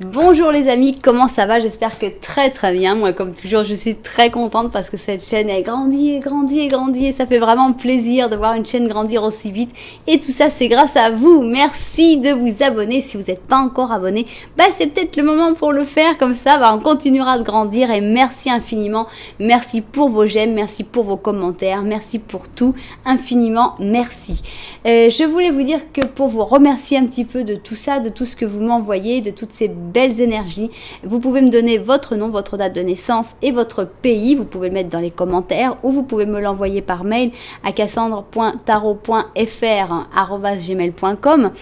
Bonjour les amis, comment ça va? J'espère que très bien. Moi comme toujours je suis très contente parce que cette chaîne elle grandit et grandit et grandit et ça fait vraiment plaisir de voir une chaîne grandir aussi vite et tout ça c'est grâce à vous. Merci de vous abonner. Si vous n'êtes pas encore abonné, c'est peut-être le moment pour le faire, comme ça on continuera de grandir et merci infiniment. Merci pour vos j'aime, merci pour vos commentaires, merci pour tout, infiniment merci. Je voulais vous dire que pour vous remercier un petit peu de tout ça, de tout ce que vous m'envoyez, de toutes ces belles énergies, vous pouvez me donner votre nom, votre date de naissance et votre pays. Vous pouvez le mettre dans les commentaires ou vous pouvez me l'envoyer par mail à cassandre.tarot.fr@gmail.com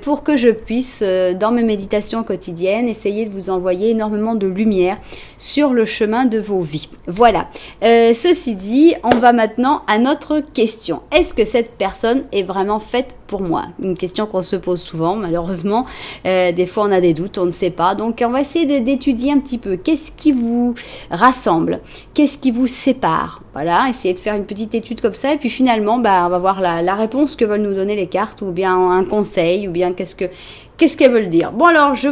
pour que je puisse, dans mes méditations quotidiennes, essayer de vous envoyer énormément de lumière sur le chemin de vos vies. Voilà. Ceci dit, on va maintenant à notre question. Est-ce que cette personne est vraiment faite pour moi? Une question qu'on se pose souvent, malheureusement. Des fois, on a des doutes, on ne sait pas. Donc, on va essayer d'étudier un petit peu. Qu'est-ce qui vous rassemble? Qu'est-ce qui vous sépare? Voilà, essayer de faire une petite étude comme ça. Et puis, finalement, on va voir la réponse que veulent nous donner les cartes, ou bien un conseil, ou bien qu'est-ce qu'elles veulent dire. Bon, alors, je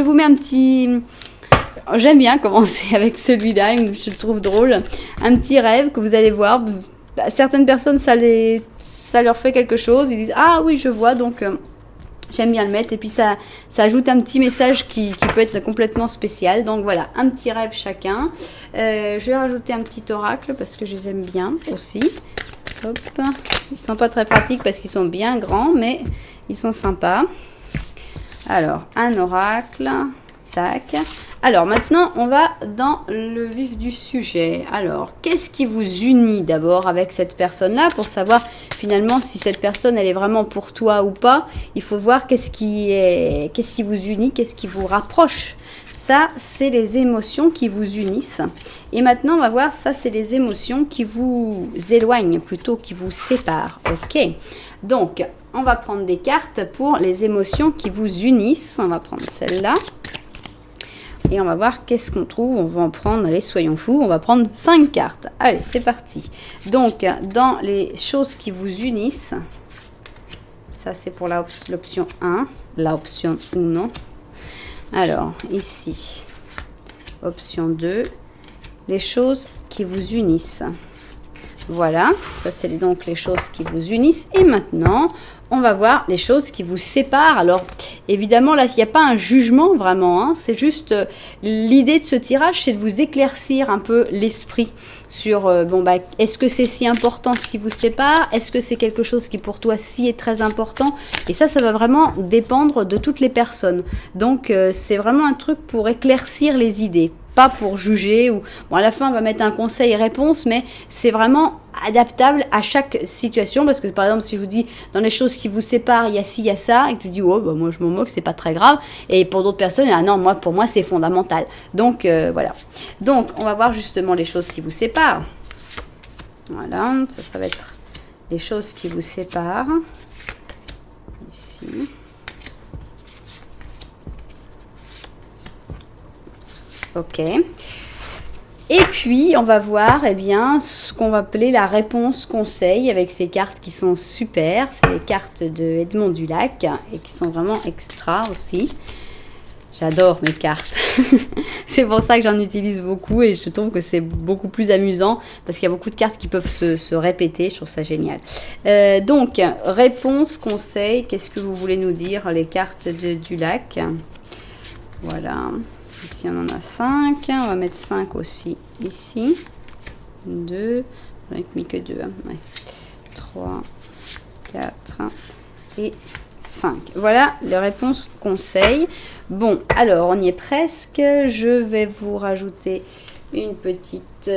vous mets un petit... J'aime bien commencer avec celui-là, je le trouve drôle. Un petit rêve que vous allez voir. Certaines personnes, ça leur fait quelque chose. Ils disent « Ah oui, je vois », donc j'aime bien le mettre. Et puis ça ajoute un petit message qui peut être complètement spécial. Donc voilà, un petit rêve chacun. Je vais rajouter un petit oracle parce que je les aime bien aussi. Hop. Ils sont pas très pratiques parce qu'ils sont bien grands, mais ils sont sympas. Alors, un oracle. Tac. Alors maintenant, on va dans le vif du sujet. Alors, qu'est-ce qui vous unit d'abord avec cette personne-là pour savoir finalement si cette personne, elle est vraiment pour toi ou pas? Il faut voir qu'est-ce qui vous unit, qu'est-ce qui vous rapproche. Ça, c'est les émotions qui vous unissent. Et maintenant, on va voir, ça, c'est les émotions qui vous éloignent, plutôt qui vous séparent. Ok. Donc, on va prendre des cartes pour les émotions qui vous unissent. On va prendre celle-là. Et on va voir qu'est-ce qu'on trouve. On va en prendre, allez, soyons fous, on va prendre 5 cartes. Allez, c'est parti. Donc, dans les choses qui vous unissent, ça c'est pour l'option 1, l'option 1. Alors, ici, option 2, les choses qui vous unissent. Voilà, ça c'est donc les choses qui vous unissent. Et maintenant, on va voir les choses qui vous séparent. Alors, évidemment, là, il n'y a pas un jugement vraiment. Hein, c'est juste l'idée de ce tirage, c'est de vous éclaircir un peu l'esprit sur, est-ce que c'est si important ce qui vous sépare? Est-ce que c'est quelque chose qui pour toi si est très important? Et ça va vraiment dépendre de toutes les personnes. Donc, c'est vraiment un truc pour éclaircir les idées. Pas pour juger ou à la fin on va mettre un conseil et réponse, mais c'est vraiment adaptable à chaque situation, parce que par exemple si je vous dis dans les choses qui vous séparent il y a ci, il y a ça, et que tu dis oh moi je m'en moque, c'est pas très grave, et pour d'autres personnes non, pour moi c'est fondamental. Donc voilà, donc on va voir justement les choses qui vous séparent. Voilà, ça va être les choses qui vous séparent ici. Ok. Et puis, on va voir ce qu'on va appeler la réponse conseil avec ces cartes qui sont super. C'est les cartes de Edmond Dulac et qui sont vraiment extra aussi. J'adore mes cartes. C'est pour ça que j'en utilise beaucoup et je trouve que c'est beaucoup plus amusant parce qu'il y a beaucoup de cartes qui peuvent se répéter. Je trouve ça génial. Donc, réponse conseil. Qu'est-ce que vous voulez nous dire, les cartes de Dulac? Voilà. Ici, on en a 5. On va mettre 5 aussi ici. 2. J'en ai mis que 2. Hein. Ouais. 3, 4 et 5. Voilà les réponses conseils. Bon, alors, on y est presque. Je vais vous rajouter une petite...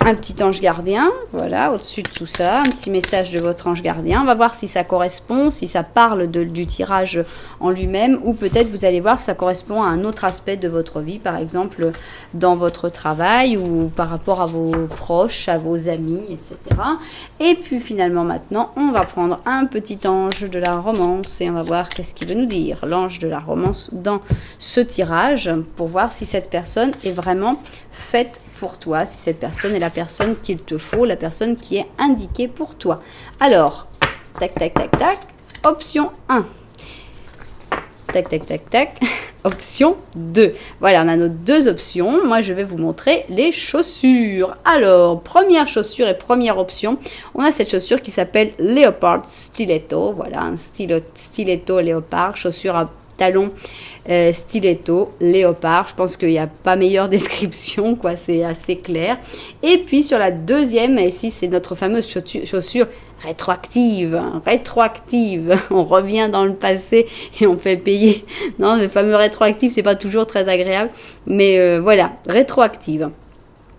un petit ange gardien, voilà, au-dessus de tout ça, un petit message de votre ange gardien. On va voir si ça correspond, si ça parle du tirage en lui-même, ou peut-être vous allez voir que ça correspond à un autre aspect de votre vie, par exemple dans votre travail, ou par rapport à vos proches, à vos amis, etc. Et puis finalement maintenant, on va prendre un petit ange de la romance, et on va voir qu'est-ce qu'il veut nous dire, l'ange de la romance dans ce tirage, pour voir si cette personne est vraiment faite pour toi, si cette personne est la personne qu'il te faut, la personne qui est indiquée pour toi. Alors, tac, tac, tac, tac, option 1. Tac, tac, tac, tac. option 2. Voilà, on a nos deux options. Moi, je vais vous montrer les chaussures. Alors, première chaussure et première option, on a cette chaussure qui s'appelle Leopard Stiletto. Voilà, un stiletto léopard, chaussure à talons stiletto léopard. Je pense qu'il n'y a pas meilleure description, quoi, c'est assez clair. Et puis sur la deuxième, ici c'est notre fameuse chaussure rétroactive, on revient dans le passé et on fait payer. Non, le fameux rétroactif, c'est pas toujours très agréable, mais voilà, rétroactive.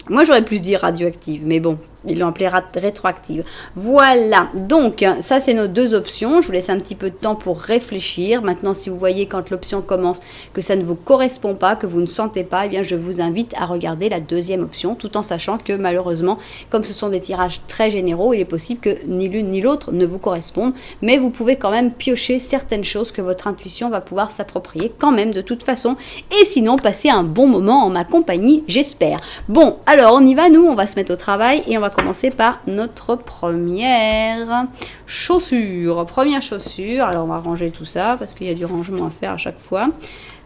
Moi, j'aurais plus dit radioactive, mais bon, ils l'ont appelé rétroactive. Voilà, donc ça, c'est nos deux options. Je vous laisse un petit peu de temps pour réfléchir. Maintenant, si vous voyez quand l'option commence que ça ne vous correspond pas, que vous ne sentez pas, eh bien, je vous invite à regarder la deuxième option, tout en sachant que malheureusement, comme ce sont des tirages très généraux, il est possible que ni l'une ni l'autre ne vous correspondent, mais vous pouvez quand même piocher certaines choses que votre intuition va pouvoir s'approprier quand même de toute façon, et sinon, passer un bon moment en ma compagnie, j'espère. Bon, alors on y va, nous, on va se mettre au travail et on va commencer par notre première chaussure. Première chaussure, alors on va ranger tout ça parce qu'il y a du rangement à faire à chaque fois.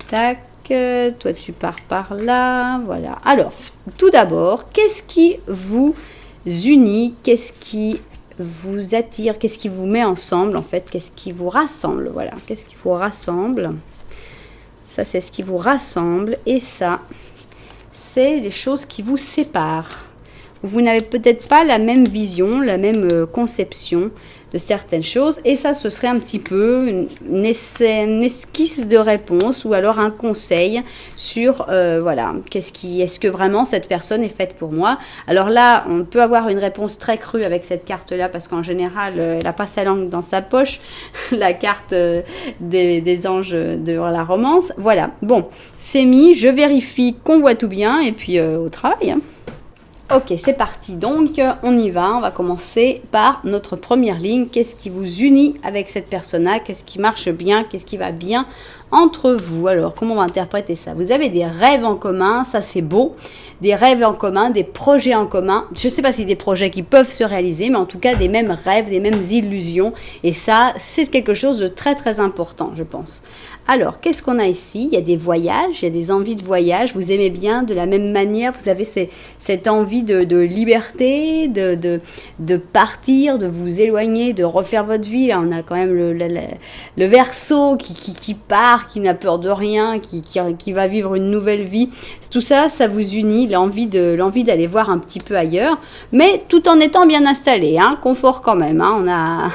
Tac, toi tu pars par là, voilà. Alors, tout d'abord, qu'est-ce qui vous unit? Qu'est-ce qui vous attire? Qu'est-ce qui vous met ensemble en fait? Qu'est-ce qui vous rassemble? Voilà, qu'est-ce qui vous rassemble? Ça, c'est ce qui vous rassemble et ça, c'est les choses qui vous séparent. Vous n'avez peut-être pas la même vision, la même conception de certaines choses. Et ça, ce serait un petit peu une esquisse de réponse ou alors un conseil sur, voilà, est-ce que vraiment cette personne est faite pour moi? Alors là, on peut avoir une réponse très crue avec cette carte-là parce qu'en général, elle n'a pas sa langue dans sa poche, la carte des anges de la romance. Voilà, bon, c'est mis, je vérifie qu'on voit tout bien et puis au travail, hein. Ok, c'est parti. Donc, on y va. On va commencer par notre première ligne. Qu'est-ce qui vous unit avec cette personne-là? Qu'est-ce qui marche bien? Qu'est-ce qui va bien entre vous? Alors, comment on va interpréter ça? Vous avez des rêves en commun, ça c'est beau. Des rêves en commun, des projets en commun. Je ne sais pas si des projets qui peuvent se réaliser, mais en tout cas des mêmes rêves, des mêmes illusions. Et ça, c'est quelque chose de très très important, je pense. Alors, qu'est-ce qu'on a ici? Il y a des voyages, il y a des envies de voyage. Vous aimez bien de la même manière, vous avez cette envie de liberté, de partir, de vous éloigner, de refaire votre vie. Là, on a quand même le Verseau qui part, qui n'a peur de rien, qui va vivre une nouvelle vie. Tout ça, ça vous unit, l'envie d'aller voir un petit peu ailleurs, mais tout en étant bien installé, hein, confort quand même. Hein,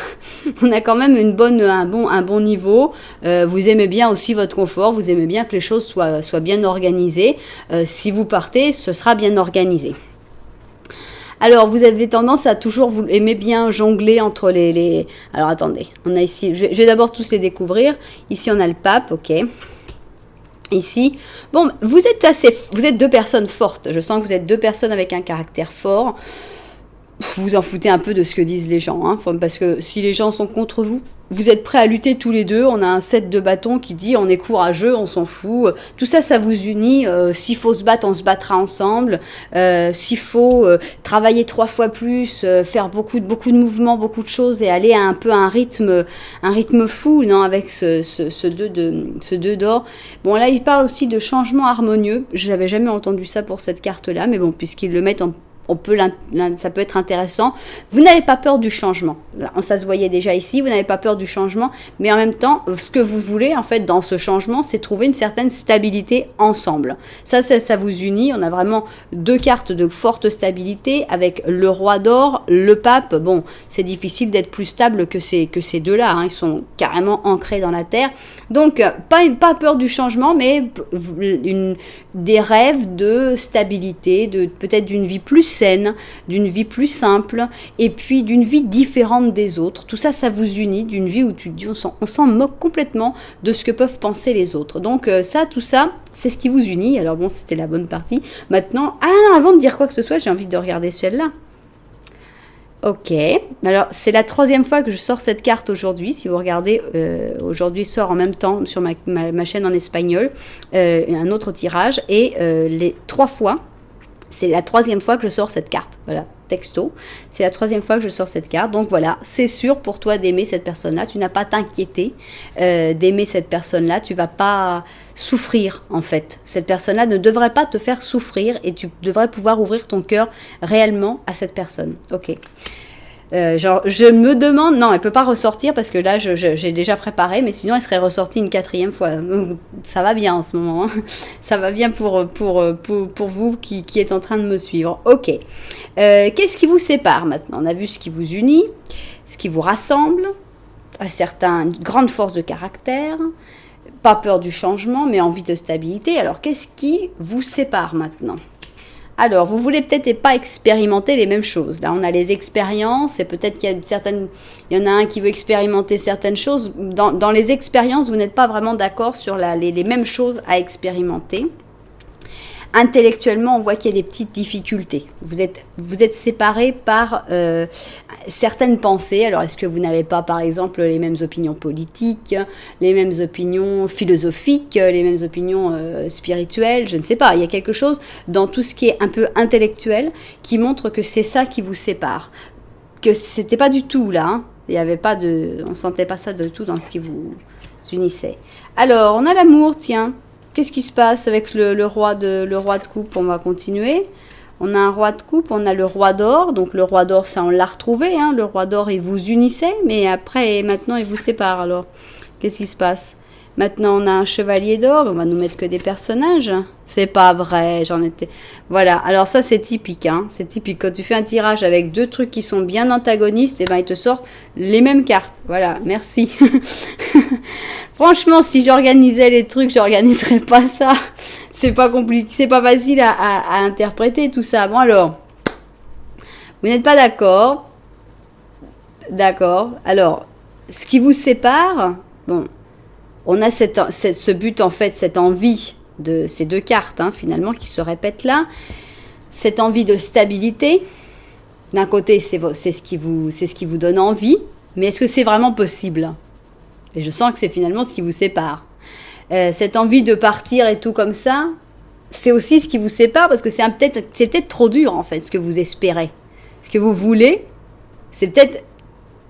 on a quand même un bon niveau. Vous aimez bien aussi votre confort, vous aimez bien que les choses soient bien organisées. Si vous partez, ce sera bien organisé. Alors, vous avez tendance à toujours, vous aimez bien jongler entre les... Alors, attendez, on a ici, je vais d'abord tous les découvrir. Ici, on a le pape, ok. Ici, bon, vous êtes deux personnes fortes. Je sens que vous êtes deux personnes avec un caractère fort. Vous en foutez un peu de ce que disent les gens, hein, parce que si les gens sont contre vous, vous êtes prêts à lutter tous les deux. On a un set de bâtons qui dit on est courageux, on s'en fout. Tout ça, ça vous unit. S'il faut se battre, on se battra ensemble. S'il faut travailler 3 fois plus, faire beaucoup de mouvements, beaucoup de choses et aller à un peu un rythme fou, non, avec ce 2 d'or. Bon, là, il parle aussi de changement harmonieux. Je n'avais jamais entendu ça pour cette carte-là, mais bon, puisqu'ils le mettent ça peut être intéressant. Vous n'avez pas peur du changement. Là, ça se voyait déjà ici, vous n'avez pas peur du changement, mais en même temps, ce que vous voulez, en fait, dans ce changement, c'est trouver une certaine stabilité ensemble. Ça vous unit. On a vraiment deux cartes de forte stabilité avec le roi d'or, le pape. Bon, c'est difficile d'être plus stable que ces deux-là, hein. Ils sont carrément ancrés dans la terre. Donc, pas peur du changement, mais des rêves de stabilité, peut-être d'une vie plus saine, d'une vie plus simple, et puis d'une vie différente des autres. Tout ça, ça vous unit, d'une vie où tu te dis, on s'en moque complètement de ce que peuvent penser les autres. Donc tout ça, c'est ce qui vous unit. Alors bon, c'était la bonne partie. Maintenant, avant de dire quoi que ce soit, j'ai envie de regarder celle-là. Ok, alors c'est la 3e fois que je sors cette carte aujourd'hui. Si vous regardez, aujourd'hui sort en même temps sur ma chaîne en espagnol un autre tirage, et les 3 fois, c'est la 3e fois que je sors cette carte. Voilà, texto. C'est la 3e fois que je sors cette carte. Donc voilà, c'est sûr pour toi d'aimer cette personne-là. Tu n'as pas à t'inquiéter d'aimer cette personne-là. Tu vas pas souffrir en fait. Cette personne-là ne devrait pas te faire souffrir et tu devrais pouvoir ouvrir ton cœur réellement à cette personne. Ok. Genre, je me demande, non, elle peut pas ressortir parce que là, j'ai déjà préparé, mais sinon, elle serait ressortie une 4e fois. Donc, ça va bien en ce moment. Hein. Ça va bien pour vous qui êtes en train de me suivre. Ok. Qu'est-ce qui vous sépare maintenant? On a vu ce qui vous unit, ce qui vous rassemble, une grande force de caractère, pas peur du changement, mais envie de stabilité. Alors, qu'est-ce qui vous sépare maintenant? Alors, vous voulez peut-être pas expérimenter les mêmes choses. Là, on a les expériences et peut-être qu'il y en a un qui veut expérimenter certaines choses. Dans les expériences, vous n'êtes pas vraiment d'accord sur les mêmes choses à expérimenter. Intellectuellement, on voit qu'il y a des petites difficultés. Vous êtes séparés par certaines pensées. Alors, est-ce que vous n'avez pas, par exemple, les mêmes opinions politiques, les mêmes opinions philosophiques, les mêmes opinions spirituelles? Je ne sais pas. Il y a quelque chose dans tout ce qui est un peu intellectuel qui montre que c'est ça qui vous sépare. Que c'était pas du tout là. Hein. Il y avait pas on sentait pas ça du tout dans ce qui vous unissait. Alors, on a l'amour, tiens. Qu'est-ce qui se passe avec le roi de coupe? On va continuer. On a un roi de coupe, on a le roi d'or. Donc le roi d'or, ça on l'a retrouvé. Hein. Le roi d'or, il vous unissait, mais après, maintenant, il vous sépare. Alors, qu'est-ce qui se passe? Maintenant, on a un chevalier d'or. On va nous mettre que des personnages. C'est pas vrai, j'en étais... Voilà, alors ça, c'est typique. Hein. C'est typique. Quand tu fais un tirage avec 2 trucs qui sont bien antagonistes, eh ben, ils te sortent les mêmes cartes. Voilà, merci. Franchement, si j'organisais les trucs, j'organiserais pas ça. C'est pas compliqué, c'est pas facile à interpréter tout ça. Bon alors, vous n'êtes pas d'accord? D'accord. Alors, ce qui vous sépare, bon, on a ce but en fait, cette envie de ces 2 cartes hein, finalement qui se répètent là, cette envie de stabilité. D'un côté, c'est ce qui vous donne envie, mais est-ce que c'est vraiment possible? Et je sens que c'est finalement ce qui vous sépare. Cette envie de partir et tout comme ça, c'est aussi ce qui vous sépare parce que c'est peut-être trop dur en fait ce que vous espérez. Ce que vous voulez, c'est peut-être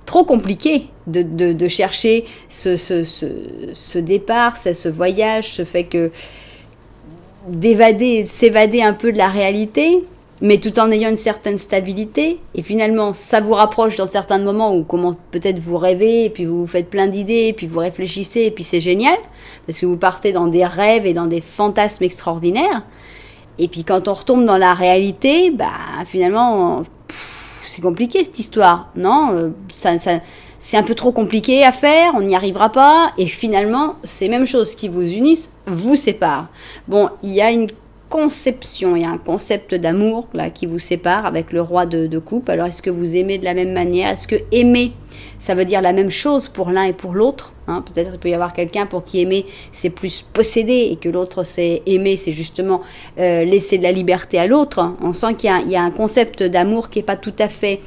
trop compliqué de chercher ce départ, ce voyage, ce fait que s'évader un peu de la réalité, mais tout en ayant une certaine stabilité. Et finalement, ça vous rapproche dans certains moments où comment peut-être vous rêvez, et puis vous vous faites plein d'idées, et puis vous réfléchissez, et puis c'est génial, parce que vous partez dans des rêves et dans des fantasmes extraordinaires. Et puis quand on retombe dans la réalité, bah finalement, c'est compliqué cette histoire, non? C'est un peu trop compliqué à faire, on n'y arrivera pas, et finalement, ces mêmes choses qui vous unissent vous séparent. Bon, il y a une conception, il y a un concept d'amour là qui vous sépare avec le roi de coupe. Alors est-ce que vous aimez de la même manière? Est-ce que aimer, ça veut dire la même chose pour l'un et pour l'autre hein? Peut-être il peut y avoir quelqu'un pour qui aimer c'est plus posséder et que l'autre c'est aimer, c'est justement laisser de la liberté à l'autre. Hein? On sent qu'il y a un concept d'amour qui n'est pas tout à fait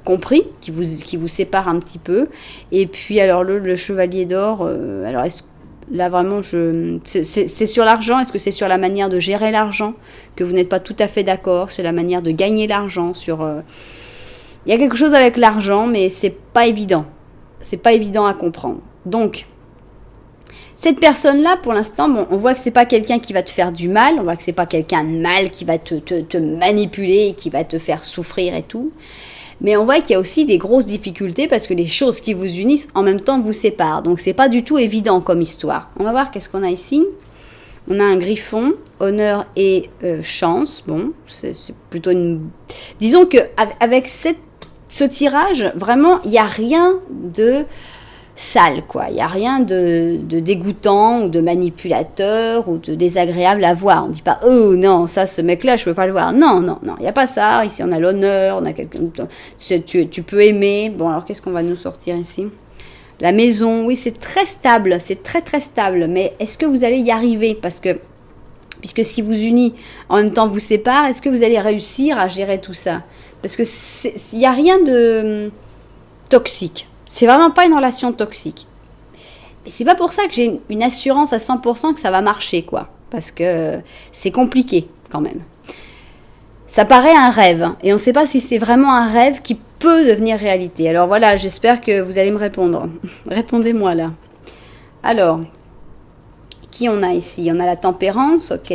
compris, qui vous sépare un petit peu. Et puis alors le chevalier d'or, alors est-ce là, vraiment, c'est sur l'argent. Est-ce que c'est sur la manière de gérer l'argent que vous n'êtes pas tout à fait d'accord? Sur la manière de gagner l'argent il y a quelque chose avec l'argent, mais c'est pas évident. C'est pas évident à comprendre. Donc, cette personne-là, pour l'instant, bon, on voit que c'est pas quelqu'un qui va te faire du mal. On voit que c'est pas quelqu'un de mal qui va te manipuler, qui va te faire souffrir et tout. Mais on voit qu'il y a aussi des grosses difficultés parce que les choses qui vous unissent en même temps vous séparent. Donc c'est pas du tout évident comme histoire. On va voir qu'est-ce qu'on a ici. On a un griffon, honneur et chance. Bon, c'est plutôt une... Disons qu'avec ce tirage, vraiment, il n'y a rien de sale, quoi. Il n'y a rien de dégoûtant ou de manipulateur ou de désagréable à voir. On ne dit pas, oh non, ça, ce mec-là, je ne peux pas le voir. Non, non, non, il n'y a pas ça. Ici, on a l'honneur, on a quelqu'un... Tu peux aimer. Bon, alors, qu'est-ce qu'on va nous sortir ici? La maison, oui, c'est très stable. C'est très, très stable. Mais est-ce que vous allez y arriver? Parce que, puisque ce qui vous unit, en même temps, vous sépare, est-ce que vous allez réussir à gérer tout ça? Parce que il n'y a rien de toxique. C'est vraiment pas une relation toxique. Mais c'est pas pour ça que j'ai une assurance à 100% que ça va marcher, quoi. Parce que c'est compliqué, quand même. Ça paraît un rêve, hein, et on ne sait pas si c'est vraiment un rêve qui peut devenir réalité. Alors voilà, j'espère que vous allez me répondre. Répondez-moi là. Alors, qui on a ici? On a la tempérance, ok.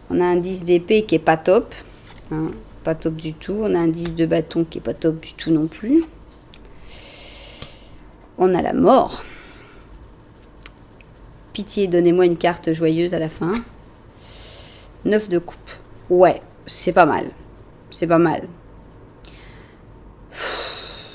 On a un 10 d'épée qui est pas top. Hein, pas top du tout. On a un 10 de bâton qui est pas top du tout non plus. On a la mort. Pitié, donnez-moi une carte joyeuse à la fin. 9 de coupe. Ouais, c'est pas mal. C'est pas mal.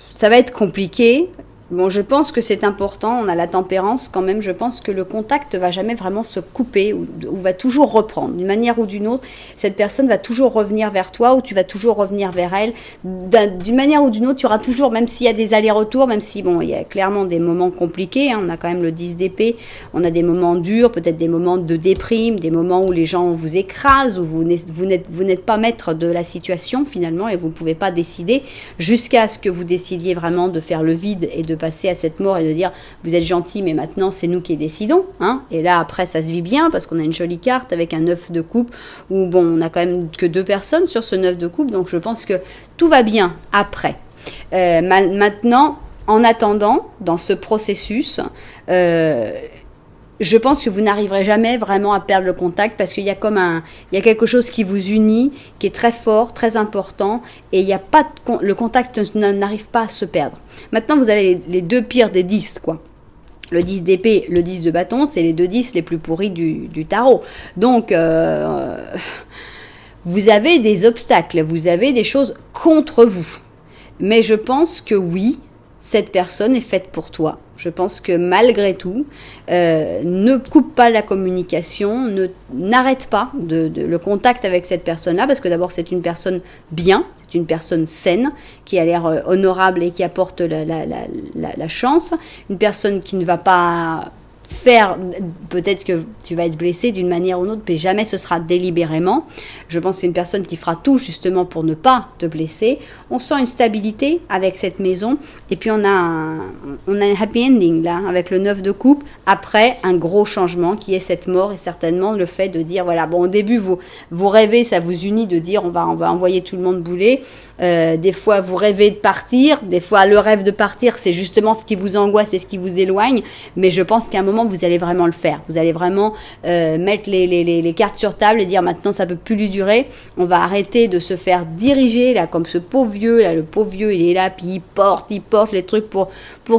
Ça va être compliqué. Bon, je pense que c'est important, on a la tempérance quand même, je pense que le contact va jamais vraiment se couper ou va toujours reprendre. D'une manière ou d'une autre, cette personne va toujours revenir vers toi ou tu vas toujours revenir vers elle. D'une manière ou d'une autre, tu auras toujours, même s'il y a des allers-retours, même si, bon, il y a clairement des moments compliqués, hein, on a quand même le 10 d'épée, on a des moments durs, peut-être des moments de déprime, des moments où les gens vous écrasent, où vous n'êtes pas maître de la situation finalement et vous ne pouvez pas décider jusqu'à ce que vous décidiez vraiment de faire le vide et de passer à cette mort et de dire vous êtes gentil mais maintenant c'est nous qui décidons, hein. Et là après ça se vit bien parce qu'on a une jolie carte avec un 9 de coupe où bon on a quand même que 2 personnes sur ce 9 de coupe, donc je pense que tout va bien après. Maintenant, en attendant dans ce processus, je pense que vous n'arriverez jamais vraiment à perdre le contact parce qu'il y a il y a quelque chose qui vous unit, qui est très fort, très important, et il y a pas le contact n'arrive pas à se perdre. Maintenant, vous avez les 2 pires des 10, quoi. Le 10 d'épée, le 10 de bâton, c'est les 2 10 les plus pourris du tarot. Donc, vous avez des obstacles, vous avez des choses contre vous. Mais je pense que oui, cette personne est faite pour toi. Je pense que malgré tout, ne coupe pas la communication, n'arrête pas le contact avec cette personne-là, parce que d'abord c'est une personne bien, c'est une personne saine, qui a l'air honorable et qui apporte la chance, une personne qui ne va pas faire, peut-être que tu vas être blessé d'une manière ou d'une autre, mais jamais ce sera délibérément. Je pense que c'est une personne qui fera tout justement pour ne pas te blesser. On sent une stabilité avec cette maison, et puis on a un happy ending là, avec le 9 de coupe, après un gros changement qui est cette mort, et certainement le fait de dire, voilà, bon au début vous rêvez, ça vous unit de dire on va envoyer tout le monde bouler, des fois vous rêvez de partir, des fois le rêve de partir c'est justement ce qui vous angoisse et ce qui vous éloigne, mais je pense qu'à un moment vous allez vraiment le faire, vous allez vraiment mettre les cartes sur table et dire maintenant ça peut plus lui durer, on va arrêter de se faire diriger là comme ce pauvre vieux là, le pauvre vieux il est là puis il porte les trucs pour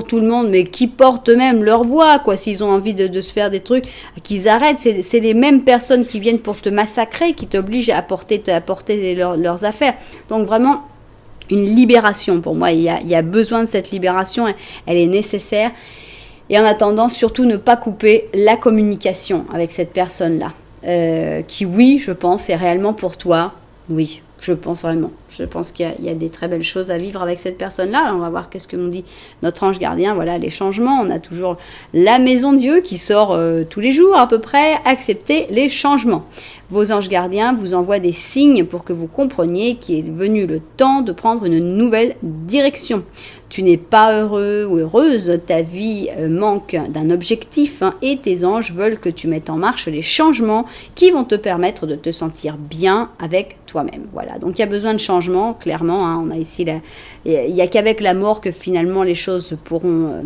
tout le monde, mais qui portent eux-mêmes leur bois quoi, s'ils ont envie de se faire des trucs, qu'ils arrêtent, c'est les mêmes personnes qui viennent pour te massacrer, qui t'obligent à apporter leurs affaires, donc vraiment une libération pour moi, il y a besoin de cette libération, elle est nécessaire. Et en attendant, surtout ne pas couper la communication avec cette personne-là, qui, oui, je pense, est réellement pour toi. Oui, je pense vraiment. Je pense qu'il y a des très belles choses à vivre avec cette personne-là. Alors, on va voir qu'est-ce que nous dit notre ange gardien. Voilà, les changements. On a toujours la maison de Dieu qui sort tous les jours à peu près. Acceptez les changements. Vos anges gardiens vous envoient des signes pour que vous compreniez qu'il est venu le temps de prendre une nouvelle direction. Tu n'es pas heureux ou heureuse, ta vie manque d'un objectif, hein, et tes anges veulent que tu mettes en marche les changements qui vont te permettre de te sentir bien avec toi-même. Voilà, donc il y a besoin de changement, clairement, hein, on a ici il n'y a qu'avec la mort que finalement les choses pourront...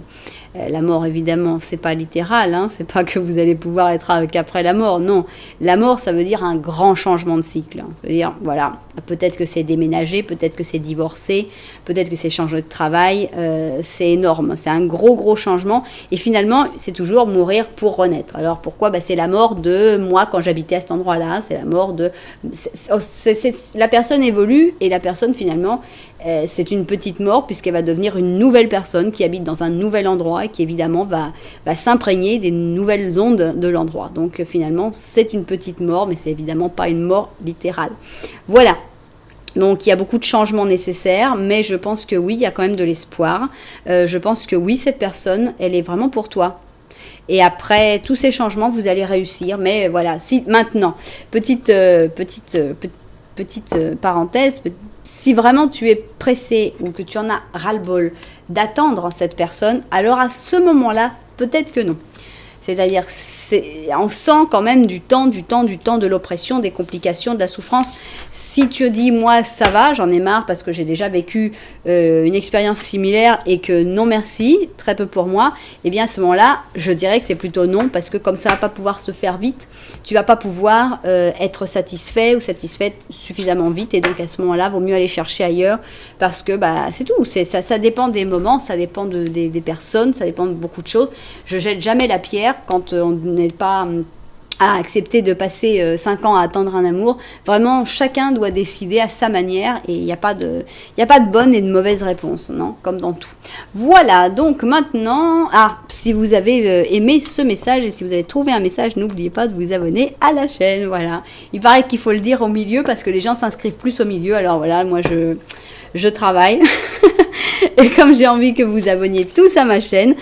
la mort, évidemment, c'est pas littéral, hein, c'est pas que vous allez pouvoir être qu'après la mort, non. La mort, ça veut dire un grand changement de cycle. Hein. Ça veut dire, voilà, peut-être que c'est déménager, peut-être que c'est divorcer, peut-être que c'est changer de travail, c'est énorme, c'est un gros changement. Et finalement, c'est toujours mourir pour renaître. Alors pourquoi ? C'est la mort de moi quand j'habitais à cet endroit-là, c'est la mort de... la personne évolue et la personne, finalement, c'est une petite mort puisqu'elle va devenir une nouvelle personne qui habite dans un nouvel endroit et qui évidemment va s'imprégner des nouvelles ondes de l'endroit. Donc finalement c'est une petite mort, mais c'est évidemment pas une mort littérale. Voilà. Donc il y a beaucoup de changements nécessaires, mais je pense que oui, il y a quand même de l'espoir. Je pense que oui, cette personne, elle est vraiment pour toi. Et après tous ces changements, vous allez réussir. Mais voilà, si maintenant, petite parenthèse, si vraiment tu es pressé ou que tu en as ras-le-bol d'attendre cette personne, alors à ce moment-là, peut-être que non. C'est-à-dire on sent quand même du temps, de l'oppression, des complications, de la souffrance. Si tu dis, moi, ça va, j'en ai marre parce que j'ai déjà vécu une expérience similaire et que non merci, très peu pour moi, eh bien à ce moment-là, je dirais que c'est plutôt non, parce que comme ça va pas pouvoir se faire vite, tu vas pas pouvoir être satisfait ou satisfaite suffisamment vite, et donc à ce moment-là, vaut mieux aller chercher ailleurs, parce que c'est tout, ça dépend des moments, ça dépend des personnes, ça dépend de beaucoup de choses. Je jette jamais la pierre quand on n'est pas à accepter de passer 5 ans à attendre un amour. Vraiment, chacun doit décider à sa manière, et il n'y a pas de bonne et de mauvaise réponse, non, comme dans tout. Voilà, donc maintenant, si vous avez aimé ce message et si vous avez trouvé un message, n'oubliez pas de vous abonner à la chaîne, voilà. Il paraît qu'il faut le dire au milieu parce que les gens s'inscrivent plus au milieu, alors voilà, moi je travaille. Et comme j'ai envie que vous abonniez tous à ma chaîne,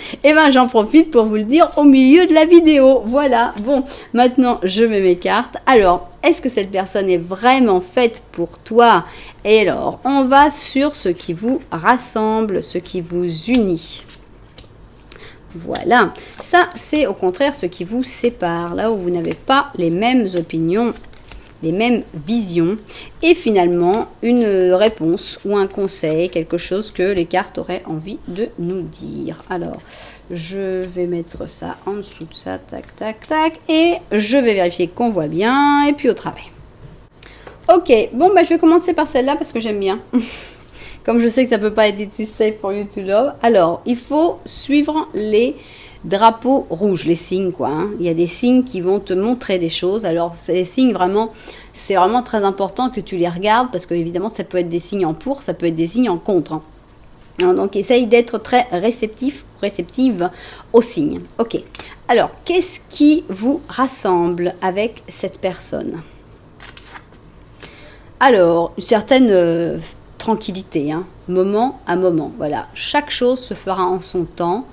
j'en profite pour vous le dire au milieu de la vidéo. Voilà, bon, maintenant je mets mes cartes. Alors, est-ce que cette personne est vraiment faite pour toi? Et alors, on va sur ce qui vous rassemble, ce qui vous unit. Voilà, ça c'est au contraire ce qui vous sépare, là où vous n'avez pas les mêmes opinions, les mêmes visions, et finalement une réponse ou un conseil, quelque chose que les cartes auraient envie de nous dire. Alors, je vais mettre ça en dessous de ça, tac, tac, tac, et je vais vérifier qu'on voit bien, et puis au travail. Ok, bon, je vais commencer par celle-là parce que j'aime bien. Comme je sais que ça peut pas être it is safe for you to love. Alors, il faut suivre les drapeaux rouges, les signes quoi. Il y a des signes qui vont te montrer des choses. Alors, ces signes vraiment, c'est vraiment très important que tu les regardes parce que évidemment, ça peut être des signes en pour, ça peut être des signes en contre. Donc, essaye d'être très réceptive aux signes. Ok. Alors, qu'est-ce qui vous rassemble avec cette personne? Alors, une certaine tranquillité, moment à moment. Voilà, chaque chose se fera en son temps.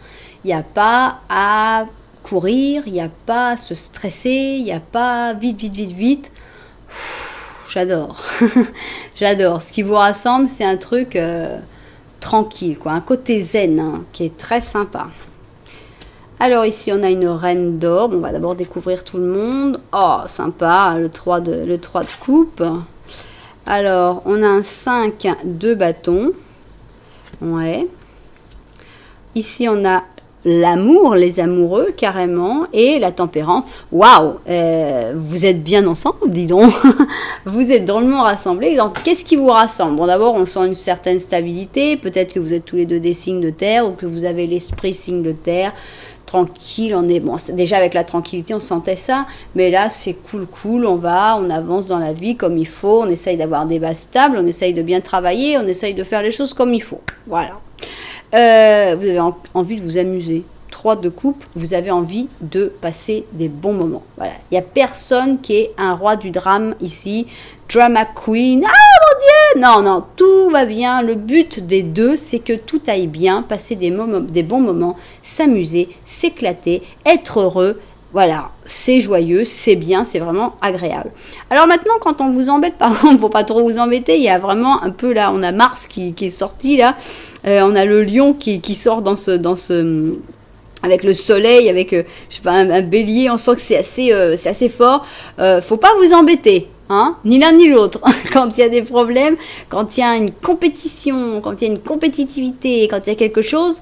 Il n'y a pas à courir, il n'y a pas à se stresser, il n'y a pas vite. J'adore. J'adore. Ce qui vous rassemble, c'est un truc tranquille, quoi, un côté zen qui est très sympa. Alors ici, on a une reine d'or. On va d'abord découvrir tout le monde. Oh, sympa, le 3 de coupe. Alors, on a un 5 de bâton. Ouais. Ici, on a l'amour, les amoureux, carrément, et la tempérance. Waouh, vous êtes bien ensemble, dis donc. Vous êtes drôlement rassemblés. Qu'est-ce qui vous rassemble? Bon, d'abord, on sent une certaine stabilité. Peut-être que vous êtes tous les deux des signes de terre ou que vous avez l'esprit signe de terre. Tranquille, on est bon. Déjà avec la tranquillité, on sentait ça, mais là c'est cool. On avance dans la vie comme il faut. On essaye d'avoir des bases stables, on essaye de bien travailler, on essaye de faire les choses comme il faut. Voilà. Vous avez envie de vous amuser. 3 de coupe, vous avez envie de passer des bons moments. Voilà. Il n'y a personne qui est un roi du drame ici. Drama queen. Ah mon Dieu! Non, tout va bien. Le but des deux, c'est que tout aille bien, passer des bons moments, s'amuser, s'éclater, être heureux. Voilà, c'est joyeux, c'est bien, c'est vraiment agréable. Alors maintenant, quand on vous embête, par contre, faut pas trop vous embêter. Il y a vraiment un peu là, on a Mars qui est sorti là. On a le lion qui sort dans ce avec le soleil, avec je sais pas un bélier. On sent que c'est assez fort. Faut pas vous embêter. Ni l'un ni l'autre. Quand il y a des problèmes, quand il y a une compétition, quand il y a une compétitivité, quand il y a quelque chose,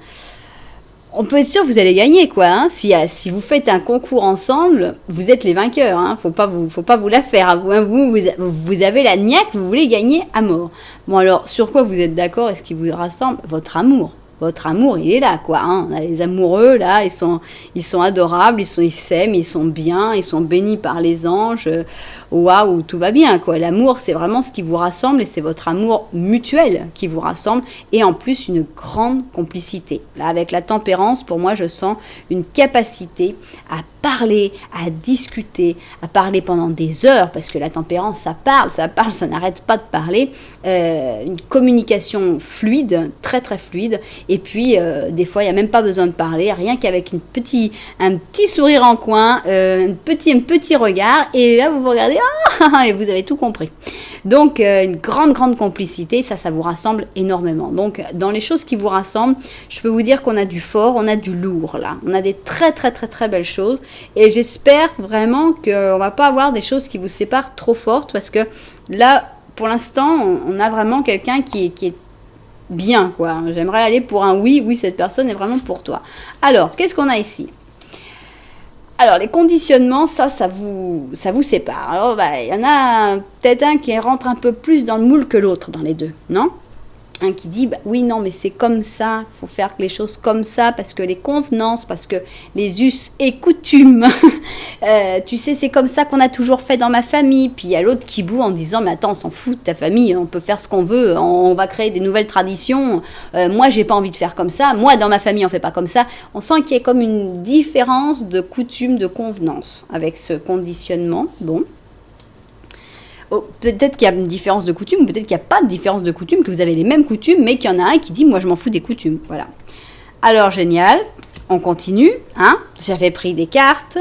on peut être sûr que vous allez gagner, quoi. Si vous faites un concours ensemble, vous êtes les vainqueurs. Faut pas vous la faire. Vous avez la niaque, vous voulez gagner à mort. Bon alors, sur quoi vous êtes d'accord? Est-ce qui vous rassemble? Votre amour. Votre amour, il est là, quoi. On a les amoureux, là, ils sont adorables, ils s'aiment, ils sont bien, ils sont bénis par les anges. Waouh, tout va bien, quoi. L'amour, c'est vraiment ce qui vous rassemble et c'est votre amour mutuel qui vous rassemble. Et en plus, une grande complicité. Là, avec la tempérance, pour moi, je sens une capacité à parler, à discuter, à parler pendant des heures, parce que la tempérance, ça parle, ça n'arrête pas de parler. Une communication fluide, très très fluide. Et puis, des fois, il n'y a même pas besoin de parler, rien qu'avec un petit sourire en coin, un petit regard, et là, vous regardez, et vous avez tout compris. Donc, une grande complicité, ça vous rassemble énormément. Donc, dans les choses qui vous rassemblent, je peux vous dire qu'on a du fort, on a du lourd, là. On a des très belles choses. Et j'espère vraiment qu'on va pas avoir des choses qui vous séparent trop fortes, parce que là, pour l'instant, on a vraiment quelqu'un qui est bien, quoi. J'aimerais aller pour un oui, cette personne est vraiment pour toi. Alors, qu'est-ce qu'on a ici ? Alors, les conditionnements, ça vous sépare. Alors, il y en a peut-être un qui rentre un peu plus dans le moule que l'autre, dans les deux, non ? Un qui dit, oui, non, mais c'est comme ça, il faut faire les choses comme ça, parce que les convenances, parce que les us et coutumes, tu sais, c'est comme ça qu'on a toujours fait dans ma famille. Puis il y a l'autre qui boue en disant, mais attends, on s'en fout de ta famille, on peut faire ce qu'on veut, on va créer des nouvelles traditions, moi, j'ai pas envie de faire comme ça, moi, dans ma famille, on fait pas comme ça. On sent qu'il y a comme une différence de coutume, de convenance avec ce conditionnement, bon. Oh, peut-être qu'il y a une différence de coutume, ou peut-être qu'il n'y a pas de différence de coutume, que vous avez les mêmes coutumes, mais qu'il y en a un qui dit « moi je m'en fous des coutumes ». Voilà. Alors génial, on continue. Hein, j'avais pris des cartes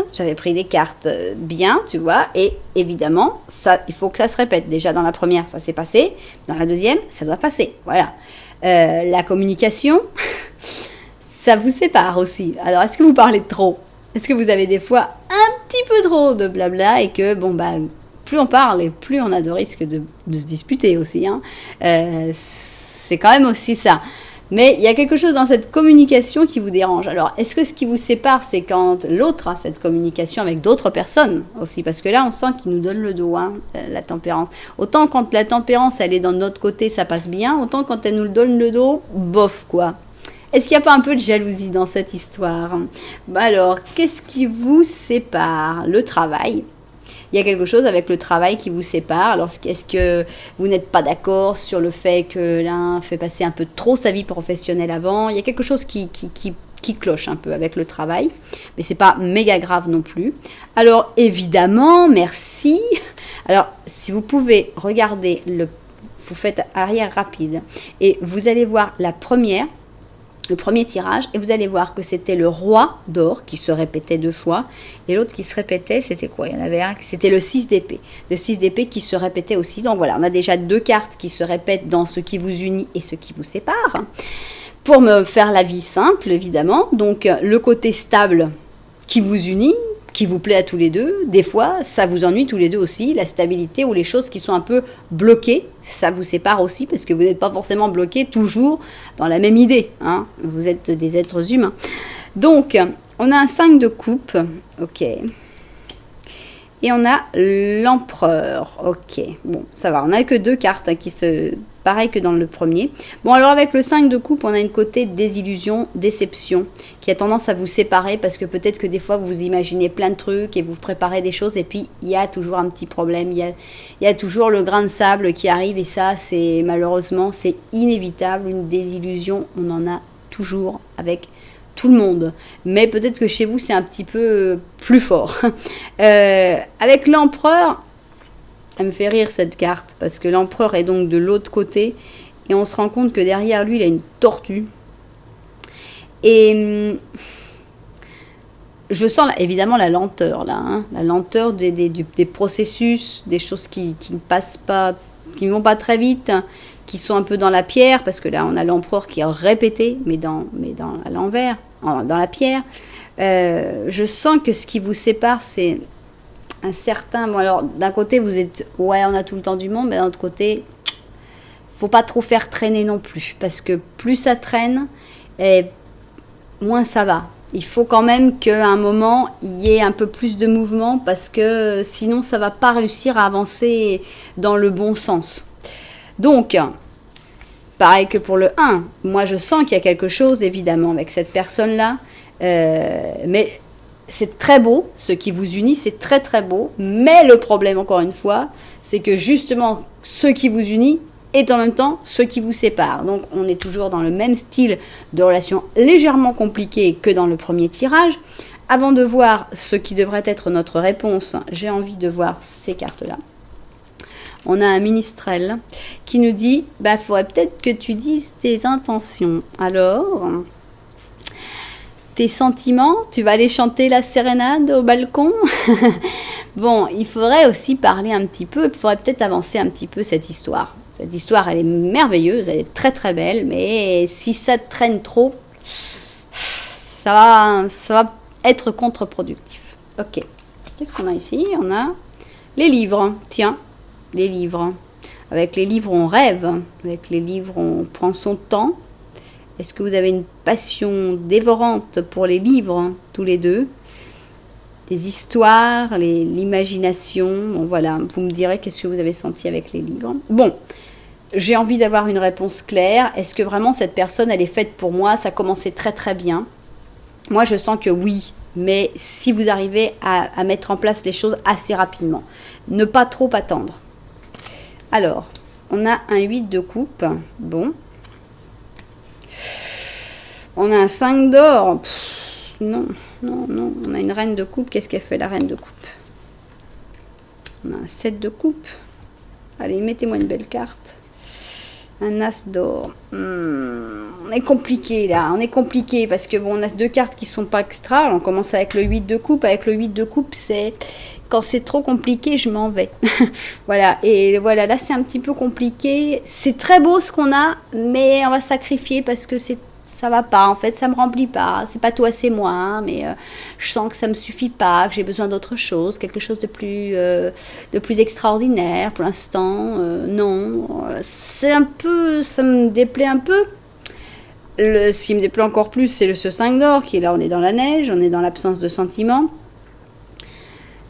bien, tu vois, et évidemment, ça, il faut que ça se répète. Déjà dans la première, ça s'est passé, dans la deuxième, ça doit passer. Voilà. La communication, ça vous sépare aussi. Alors est-ce que vous parlez trop ? Est-ce que vous avez des fois un petit peu trop de blabla et que, bon, plus on parle et plus on a de risques de se disputer aussi. Hein. C'est quand même aussi ça. Mais il y a quelque chose dans cette communication qui vous dérange. Alors, est-ce que ce qui vous sépare, c'est quand l'autre a cette communication avec d'autres personnes aussi ? Parce que là, on sent qu'il nous donne le dos, hein, la tempérance. Autant quand la tempérance, elle est dans notre côté, ça passe bien. Autant quand elle nous donne le dos, bof, quoi. Est-ce qu'il n'y a pas un peu de jalousie dans cette histoire ? Alors, qu'est-ce qui vous sépare ? Le travail. Il y a quelque chose avec le travail qui vous sépare. Alors, est-ce que vous n'êtes pas d'accord sur le fait que l'un fait passer un peu trop sa vie professionnelle avant ? Il y a quelque chose qui cloche un peu avec le travail. Mais c'est pas méga grave non plus. Alors, évidemment, merci. Alors, si vous pouvez regarder vous faites arrière rapide et vous allez voir le premier tirage, et vous allez voir que c'était le roi d'or qui se répétait 2 fois, et l'autre qui se répétait, c'était quoi ? Il y en avait un, c'était le 6 d'épée. Le 6 d'épée qui se répétait aussi. Donc voilà, on a déjà 2 cartes qui se répètent dans ce qui vous unit et ce qui vous sépare. Pour me faire la vie simple, évidemment, donc le côté stable qui vous unit, qui vous plaît à tous les deux. Des fois, ça vous ennuie tous les deux aussi. La stabilité ou les choses qui sont un peu bloquées, ça vous sépare aussi parce que vous n'êtes pas forcément bloqués toujours dans la même idée. Hein. Vous êtes des êtres humains. Donc, on a un 5 de coupe. Ok. Et on a l'empereur. Ok. Bon, ça va. On n'a que 2 cartes qui se... Pareil que dans le premier. Bon, alors avec le 5 de coupe, on a une côté désillusion, déception, qui a tendance à vous séparer parce que peut-être que des fois, vous imaginez plein de trucs et vous préparez des choses et puis il y a toujours un petit problème. Il y a toujours le grain de sable qui arrive et ça, c'est malheureusement, c'est inévitable. Une désillusion, on en a toujours avec tout le monde. Mais peut-être que chez vous, c'est un petit peu plus fort. Avec l'empereur... Elle me fait rire cette carte, parce que l'empereur est donc de l'autre côté, et on se rend compte que derrière lui, il a une tortue. Et je sens évidemment la lenteur, là, hein, la lenteur des processus, des choses qui ne passent pas, qui ne vont pas très vite, qui sont un peu dans la pierre, parce que là, on a l'empereur qui est répété, mais à l'envers, dans la pierre. Je sens que ce qui vous sépare, c'est... un certain... Bon, alors, d'un côté, vous êtes... Ouais, on a tout le temps du monde, mais d'un autre côté, faut pas trop faire traîner non plus. Parce que plus ça traîne, et moins ça va. Il faut quand même qu'à un moment, il y ait un peu plus de mouvement, parce que sinon, ça va pas réussir à avancer dans le bon sens. Donc, pareil que pour le 1, moi, je sens qu'il y a quelque chose, évidemment, avec cette personne-là. Mais... c'est très beau, ce qui vous unit, c'est très très beau, mais le problème, encore une fois, c'est que justement, ce qui vous unit est en même temps ce qui vous sépare. Donc, on est toujours dans le même style de relation légèrement compliqué que dans le premier tirage. Avant de voir ce qui devrait être notre réponse, j'ai envie de voir ces cartes-là. On a un ministrel qui nous dit, faudrait peut-être que tu dises tes intentions. Alors... tes sentiments? Tu vas aller chanter la sérénade au balcon? Bon, il faudrait aussi parler un petit peu, il faudrait peut-être avancer un petit peu cette histoire. Cette histoire, elle est merveilleuse, elle est très très belle, mais si ça traîne trop, ça va être contre-productif. Ok, qu'est-ce qu'on a ici? On a les livres, tiens, les livres. Avec les livres, on rêve, avec les livres, on prend son temps. Est-ce que vous avez une passion dévorante pour les livres, tous les deux? Des histoires, l'imagination. Bon, voilà, vous me direz qu'est-ce que vous avez senti avec les livres. Bon, j'ai envie d'avoir une réponse claire. Est-ce que vraiment cette personne, elle est faite pour moi? Ça commençait très très bien. Moi, je sens que oui, mais si vous arrivez à mettre en place les choses assez rapidement. Ne pas trop attendre. Alors, on a un 8 de coupe. Bon. On a un 5 d'or. Non. On a une reine de coupe. Qu'est-ce qu'elle fait, la reine de coupe? On a un 7 de coupe. Allez, mettez-moi une belle carte. Un as d'or. On est compliqué, là. On est compliqué parce que, bon, on a deux cartes qui sont pas extra. On commence avec le 8 de coupe. Avec le 8 de coupe, c'est... Quand c'est trop compliqué, je m'en vais. Voilà. Et voilà, là, c'est un petit peu compliqué. C'est très beau ce qu'on a, mais on va sacrifier parce que ça va pas, en fait, ça me remplit pas, c'est pas toi, c'est moi, hein, mais je sens que ça me suffit pas, que j'ai besoin d'autre chose, quelque chose de plus extraordinaire. Pour l'instant, non, c'est un peu, ça me déplaît un peu. Ce qui me déplaît encore plus, c'est ce 5 d'or, qui est là, on est dans la neige, on est dans l'absence de sentiments.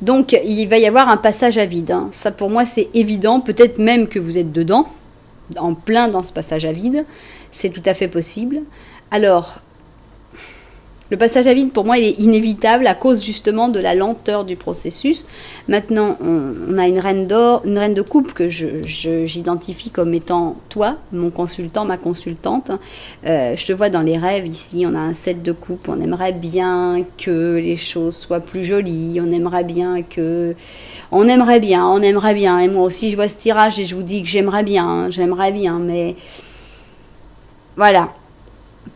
Donc, il va y avoir un passage à vide, hein. Ça, pour moi, c'est évident, peut-être même que vous êtes dedans, en plein dans ce passage à vide. C'est tout à fait possible. Alors, le passage à vide, pour moi, il est inévitable à cause justement de la lenteur du processus. Maintenant, on a une reine d'or, une reine de coupe que j'identifie comme étant toi, mon consultant, ma consultante. Je te vois dans les rêves ici, on a un 7 de coupe. On aimerait bien que les choses soient plus jolies. On aimerait bien. Et moi aussi, je vois ce tirage et je vous dis que j'aimerais bien, mais... Voilà.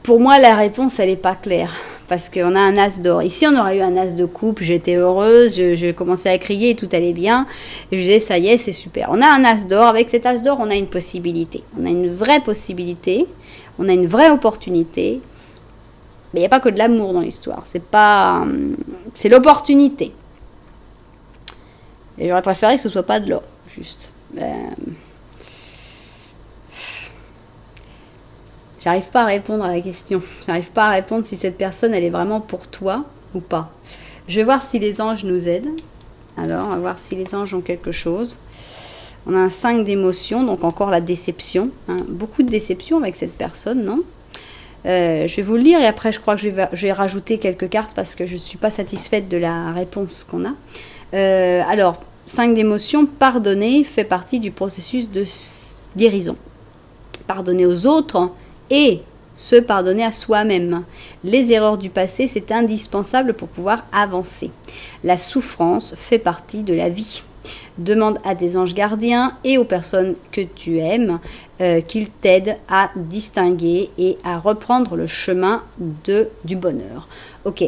Pour moi, la réponse, elle n'est pas claire. Parce qu'on a un as d'or. Ici, on aurait eu un as de coupe. J'étais heureuse. Je commençais à crier et tout allait bien. Et je disais, ça y est, c'est super. On a un as d'or. Avec cet as d'or, on a une possibilité. On a une vraie possibilité. On a une vraie opportunité. Mais il n'y a pas que de l'amour dans l'histoire. C'est l'opportunité. Et j'aurais préféré que ce ne soit pas de l'or, juste. J'arrive pas à répondre à la question. J'arrive pas à répondre si cette personne, elle est vraiment pour toi ou pas. Je vais voir si les anges nous aident. Alors, on va voir si les anges ont quelque chose. On a un 5 d'émotion, donc encore la déception. Hein. Beaucoup de déception avec cette personne, non? Je vais vous le lire et après, je crois que je vais rajouter quelques cartes parce que je ne suis pas satisfaite de la réponse qu'on a. Alors, 5 d'émotion, pardonner fait partie du processus de guérison. Pardonner aux autres et se pardonner à soi-même. Les erreurs du passé, c'est indispensable pour pouvoir avancer. La souffrance fait partie de la vie. Demande à des anges gardiens et aux personnes que tu aimes qu'ils t'aident à distinguer et à reprendre le chemin du bonheur. Ok.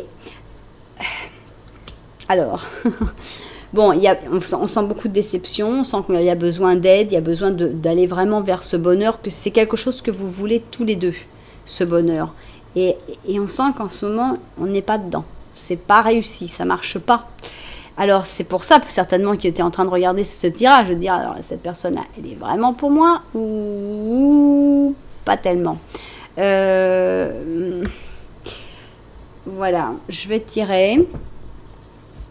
Alors... Bon, on sent beaucoup de déception, on sent qu'il y a besoin d'aide, il y a besoin d'aller vraiment vers ce bonheur, que c'est quelque chose que vous voulez tous les deux, ce bonheur. Et on sent qu'en ce moment, on n'est pas dedans. C'est pas réussi, ça marche pas. Alors, c'est pour ça, certainement, qu'il était en train de regarder ce tirage, de dire, alors, cette personne-là, elle est vraiment pour moi ou pas tellement. Voilà, je vais tirer.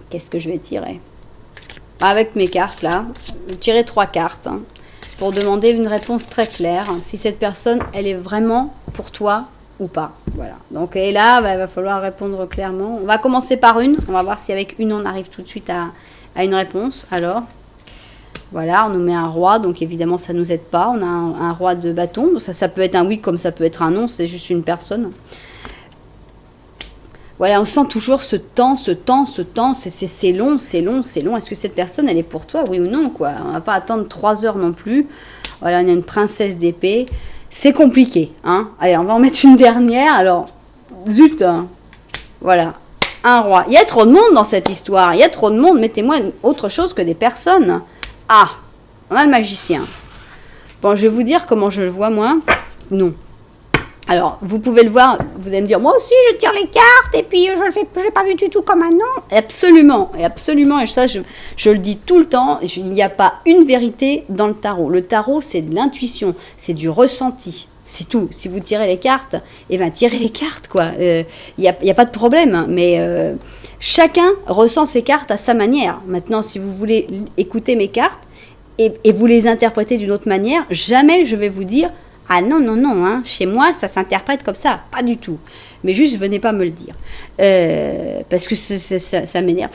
Qu'est-ce que je vais tirer ? Avec mes cartes là, tirer 3 cartes hein, pour demander une réponse très claire, hein, si cette personne, elle est vraiment pour toi ou pas. Voilà, donc et là, il va falloir répondre clairement. On va commencer par une, on va voir si avec une, on arrive tout de suite à une réponse. Alors, voilà, on nous met un roi, donc évidemment, ça ne nous aide pas. On a un roi de bâton, ça peut être un oui comme ça peut être un non, c'est juste une personne. Voilà, on sent toujours ce temps, c'est long. Est-ce que cette personne, elle est pour toi, oui ou non, quoi? On ne va pas attendre 3 heures non plus. Voilà, on a une princesse d'épée. C'est compliqué, hein. Allez, on va en mettre une dernière. Alors, zut, hein. Voilà. Un roi. Il y a trop de monde dans cette histoire. Il y a trop de monde. Mettez-moi autre chose que des personnes. Ah, on a le magicien. Bon, je vais vous dire comment je le vois, moi. Non. Alors, vous pouvez le voir, vous allez me dire, moi aussi je tire les cartes et puis je le fais, j'ai pas vu du tout comme un nom. Absolument, et ça je le dis tout le temps, il n'y a pas une vérité dans le tarot. Le tarot c'est de l'intuition, c'est du ressenti, c'est tout. Si vous tirez les cartes, eh bien tirez les cartes quoi. Il n'y a pas de problème, hein, mais chacun ressent ses cartes à sa manière. Maintenant, si vous voulez écouter mes cartes et vous les interpréter d'une autre manière, jamais je vais vous dire ah non, non, non, hein, chez moi, ça s'interprète comme ça. Pas du tout. Mais juste, venez pas me le dire. Parce que ça m'énerve.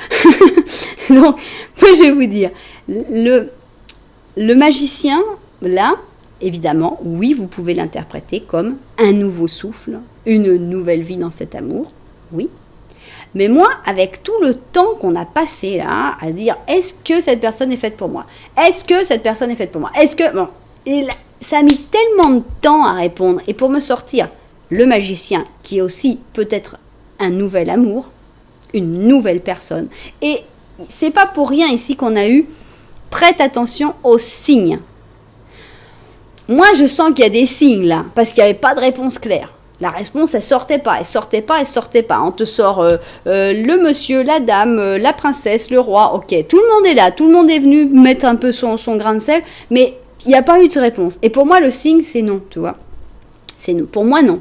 Donc, moi, je vais vous dire. Le magicien, là, évidemment, oui, vous pouvez l'interpréter comme un nouveau souffle, une nouvelle vie dans cet amour. Oui. Mais moi, avec tout le temps qu'on a passé là, à dire, est-ce que cette personne est faite pour moi? Est-ce que cette personne est faite pour moi? Est-ce que... Bon, et là, ça a mis tellement de temps à répondre. Et pour me sortir, le magicien, qui est aussi peut-être un nouvel amour, une nouvelle personne. Et c'est pas pour rien ici qu'on a eu prête attention aux signes. Moi, je sens qu'il y a des signes là, parce qu'il n'y avait pas de réponse claire. La réponse, elle sortait pas. On te sort le monsieur, la dame, la princesse, le roi. Ok, tout le monde est là. Tout le monde est venu mettre un peu son grain de sel. Mais il n'y a pas eu de réponse. Et pour moi, le signe, c'est non, tu vois. C'est non. Pour moi, non.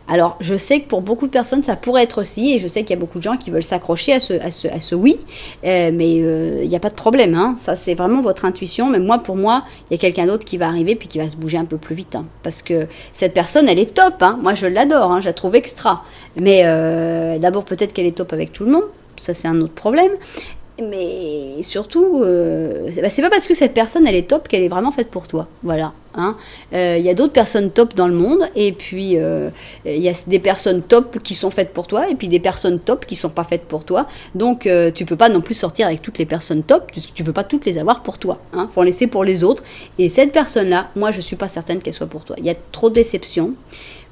Alors, je sais que pour beaucoup de personnes, ça pourrait être aussi, et je sais qu'il y a beaucoup de gens qui veulent s'accrocher à ce oui, mais il n'y a pas de problème, hein. Ça, c'est vraiment votre intuition. Mais moi, pour moi, il y a quelqu'un d'autre qui va arriver, puis qui va se bouger un peu plus vite, hein, parce que cette personne, elle est top, hein. Moi, je l'adore, hein, je la trouve extra. Mais d'abord, peut-être qu'elle est top avec tout le monde, ça, c'est un autre problème. Mais surtout, c'est pas parce que cette personne elle est top qu'elle est vraiment faite pour toi. Voilà. Hein. Y a d'autres personnes top dans le monde, et puis il y a des personnes top qui sont faites pour toi, et puis des personnes top qui sont pas faites pour toi. Donc tu peux pas non plus sortir avec toutes les personnes top, tu peux pas toutes les avoir pour toi. Hein. Faut en laisser pour les autres. Et cette personne-là, moi je suis pas certaine qu'elle soit pour toi. Il y a trop de déceptions.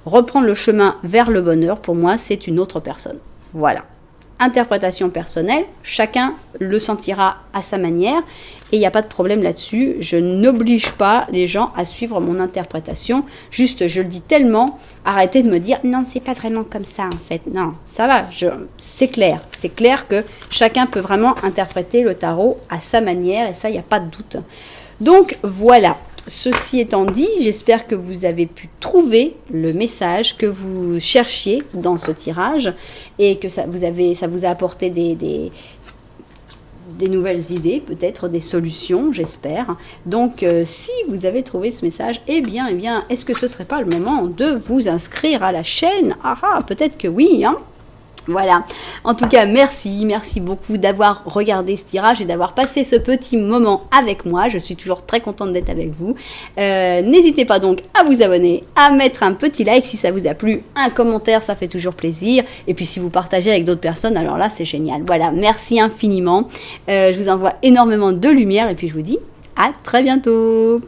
Reprendre le chemin vers le bonheur, pour moi, c'est une autre personne. Voilà. Interprétation personnelle, chacun le sentira à sa manière et il n'y a pas de problème là-dessus. Je n'oblige pas les gens à suivre mon interprétation, juste je le dis tellement, arrêtez de me dire non c'est pas vraiment comme ça en fait, non ça va, c'est clair que chacun peut vraiment interpréter le tarot à sa manière et ça il n'y a pas de doute. Donc voilà. Ceci étant dit, j'espère que vous avez pu trouver le message que vous cherchiez dans ce tirage et que ça vous a apporté des nouvelles idées, peut-être des solutions, j'espère. Donc, si vous avez trouvé ce message, eh bien, est-ce que ce ne serait pas le moment de vous inscrire à la chaîne? Peut-être que oui, hein. Voilà, en tout cas merci beaucoup d'avoir regardé ce tirage et d'avoir passé ce petit moment avec moi, je suis toujours très contente d'être avec vous. N'hésitez pas donc à vous abonner, à mettre un petit like si ça vous a plu, un commentaire ça fait toujours plaisir, et puis si vous partagez avec d'autres personnes, alors là c'est génial. Voilà, merci infiniment, je vous envoie énormément de lumière et puis je vous dis à très bientôt.